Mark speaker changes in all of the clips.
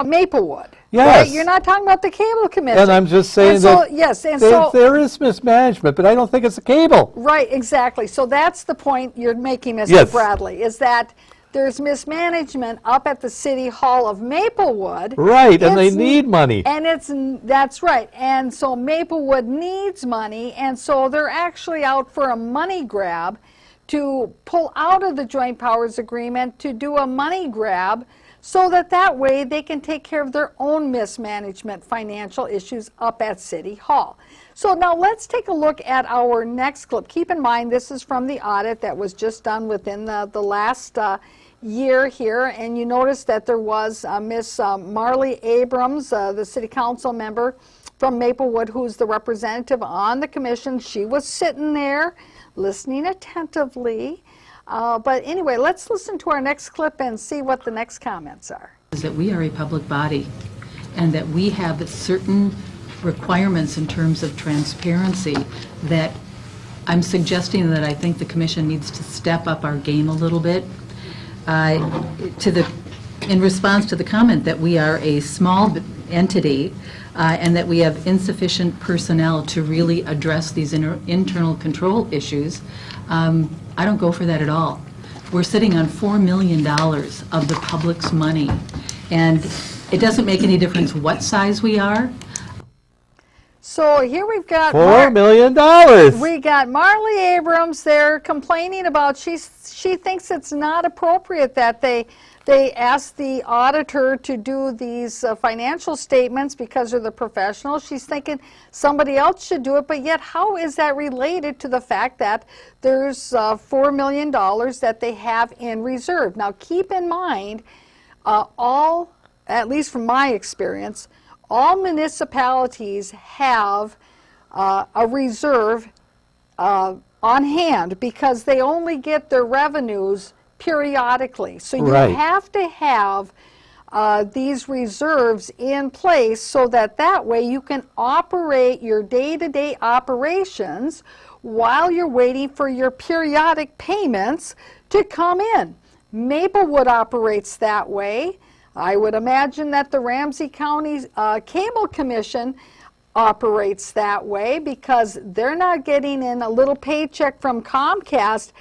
Speaker 1: Maplewood.
Speaker 2: Yes.
Speaker 1: Right? You're not talking about the cable commission.
Speaker 2: And I'm just saying
Speaker 1: and so,
Speaker 2: that
Speaker 1: yes, and so,
Speaker 2: there is mismanagement, but I don't think it's a cable.
Speaker 1: right, exactly. So that's the point you're making, Mr.
Speaker 2: Yes.
Speaker 1: Bradley, is that there's mismanagement up at the City Hall of Maplewood.
Speaker 2: Right, and they need money.
Speaker 1: And that's right. And so Maplewood needs money, and so they're actually out for a money grab to pull out of the Joint Powers Agreement, to do a money grab, so that way they can take care of their own mismanagement financial issues up at City Hall. So now let's take a look at our next clip. Keep in mind, this is from the audit that was just done within the last year here, and you notice that there was Miss Marylee Abrams, the City Council member from Maplewood, who's the representative on the commission. She was sitting there listening attentively. But anyway, let's listen to our next clip and see what the next comments are.
Speaker 3: Is that we are a public body and that we have certain requirements in terms of transparency that I'm suggesting that I think the commission needs to step up our game a little bit. In response to the comment that we are a small entity and that we have insufficient personnel to really address these internal control issues, I don't go for that at all. We're sitting on $4 million of the public's money, and it doesn't make any difference what size we are.
Speaker 1: So here we've got
Speaker 2: $4 million.
Speaker 1: We got Marylee Abrams there complaining about she thinks it's not appropriate that they asked the auditor to do these financial statements because they're the professionals. She's thinking somebody else should do it, but yet how is that related to the fact that there's $4 million that they have in reserve? Now keep in mind, at least from my experience, all municipalities have a reserve on hand because they only get their revenues periodically. So you have to have these reserves in place so that way you can operate your day-to-day operations while you're waiting for your periodic payments to come in. Maplewood operates that way. I would imagine that the Ramsey County Cable Commission operates that way because they're not getting in a little paycheck from Comcast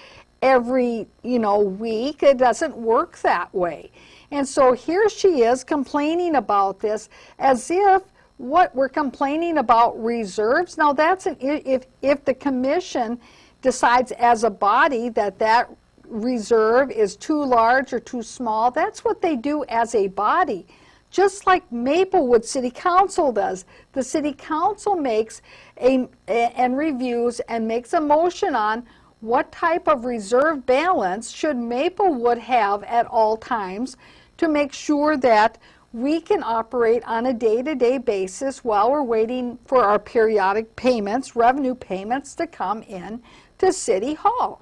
Speaker 1: every week. It doesn't work that way. And so here she is complaining about this as if what we're complaining about reserves. Now that's if the commission decides as a body that reserve is too large or too small, that's what they do as a body. Just like Maplewood City Council does. The City Council makes and reviews and makes a motion on what type of reserve balance should Maplewood have at all times to make sure that we can operate on a day-to-day basis while we're waiting for our periodic payments, revenue payments, to come in to City Hall.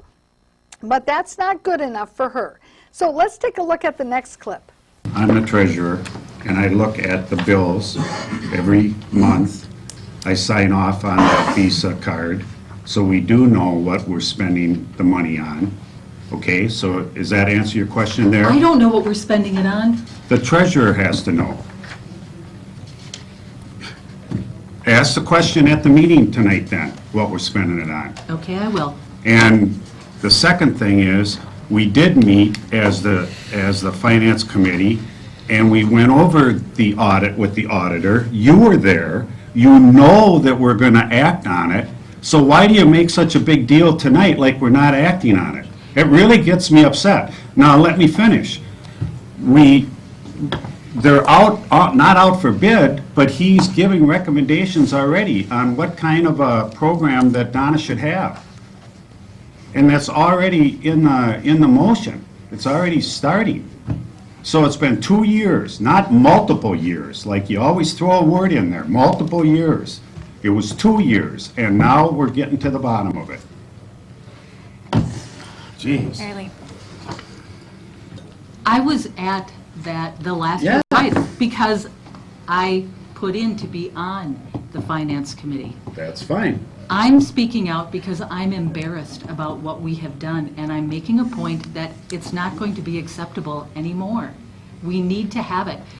Speaker 1: But that's not good enough for her. So let's take a look at the next clip.
Speaker 4: I'm the treasurer, and I look at the bills every month. I sign off on that Visa card, so we do know what we're spending the money on. Okay, so does that answer your question there?
Speaker 3: I don't know what we're spending it on.
Speaker 4: The treasurer has to know. Ask the question at the meeting tonight then, what we're spending it on.
Speaker 3: Okay, I will.
Speaker 4: And the second thing is, we did meet as the finance committee, and we went over the audit with the auditor. You were there. You know that we're going to act on it. So why do you make such a big deal tonight like we're not acting on it? It really gets me upset. Now let me finish. They're not out for bid, but he's giving recommendations already on what kind of a program that Donna should have. And that's already in the motion. It's already starting. So it's been 2 years, not multiple years, like you always throw a word in there, multiple years. It was 2 years, and now we're getting to the bottom of it. Jeez.
Speaker 3: Marylee. I was at the last fight because I put in to be on the finance committee.
Speaker 4: That's fine.
Speaker 3: I'm speaking out because I'm embarrassed about what we have done, and I'm making a point that it's not going to be acceptable anymore. We need to have it.